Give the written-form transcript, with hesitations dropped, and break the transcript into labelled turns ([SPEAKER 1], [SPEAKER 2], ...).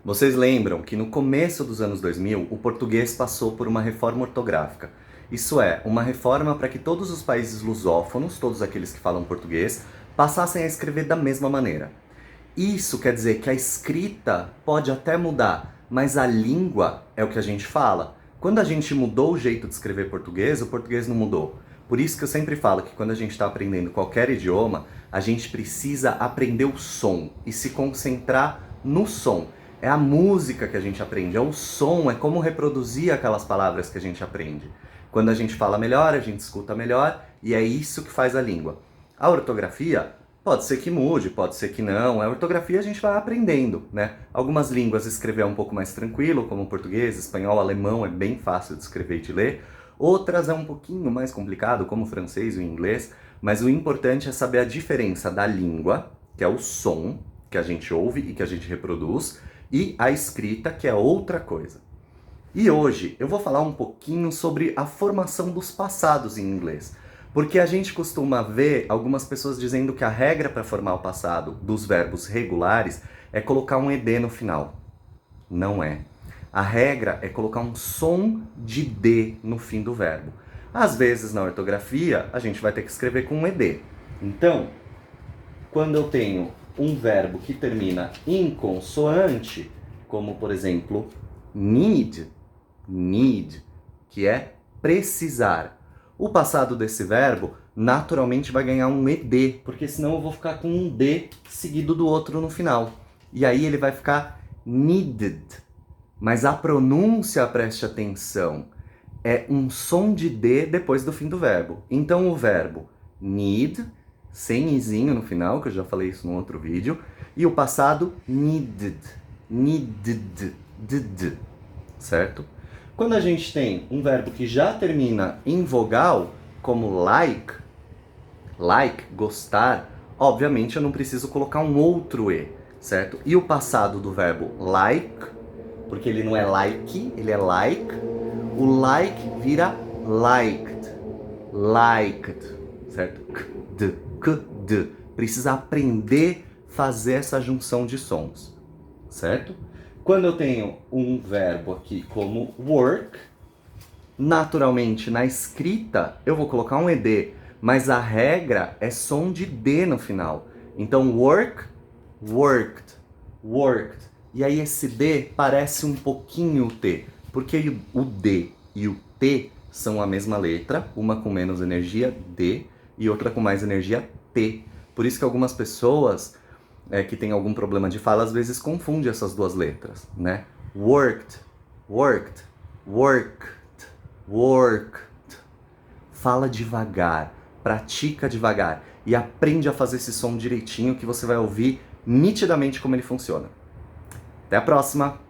[SPEAKER 1] Vocês lembram que no começo dos anos 2000, o português passou por uma reforma ortográfica. Isso é, uma reforma para que todos os países lusófonos, todos aqueles que falam português, passassem a escrever da mesma maneira. Isso quer dizer que a escrita pode até mudar, mas a língua é o que a gente fala. Quando a gente mudou o jeito de escrever português, o português não mudou. Por isso que eu sempre falo que quando a gente está aprendendo qualquer idioma, a gente precisa aprender o som e se concentrar no som. É a música que a gente aprende, é o som, é como reproduzir aquelas palavras que a gente aprende. Quando a gente fala melhor, a gente escuta melhor e é isso que faz a língua. A ortografia pode ser que mude, pode ser que não. A ortografia a gente vai aprendendo, né? Algumas línguas escrever é um pouco mais tranquilo, como o português, espanhol, alemão é bem fácil de escrever e de ler. Outras é um pouquinho mais complicado, como o francês e o inglês, mas o importante é saber a diferença da língua, que é o som que a gente ouve e que a gente reproduz, e a escrita, que é outra coisa. E hoje eu vou falar um pouquinho sobre a formação dos passados em inglês. Porque a gente costuma ver algumas pessoas dizendo que a regra para formar o passado dos verbos regulares é colocar um ed no final. Não é. A regra é colocar um som de D no fim do verbo. Às vezes, na ortografia, a gente vai ter que escrever com um ed. Então, quando eu tenho um verbo que termina em consoante, como, por exemplo, need, que é precisar. O passado desse verbo, naturalmente, vai ganhar um ed, porque senão eu vou ficar com um D seguido do outro no final. E aí ele vai ficar needed. Mas a pronúncia, preste atenção, é um som de D depois do fim do verbo. Então o verbo need, sem izinho no final, que eu já falei isso num outro vídeo, e o passado needed, certo? Quando a gente tem um verbo que já termina em vogal, como like, gostar, obviamente eu não preciso colocar um outro E, certo? E o passado do verbo like, porque ele não é like, ele é like, o like vira liked, certo? Kd. Precisa aprender a fazer essa junção de sons, certo? Quando eu tenho um verbo aqui como work, naturalmente na escrita eu vou colocar um ed, mas a regra é som de D no final. Então work, worked. E aí esse D parece um pouquinho o T, porque o D e o T são a mesma letra, uma com menos energia, D, e outra com mais energia, T. Por isso que algumas pessoas que têm algum problema de fala, às vezes confundem essas duas letras, né? Worked. Fala devagar, pratica devagar e aprende a fazer esse som direitinho que você vai ouvir nitidamente como ele funciona. Até a próxima!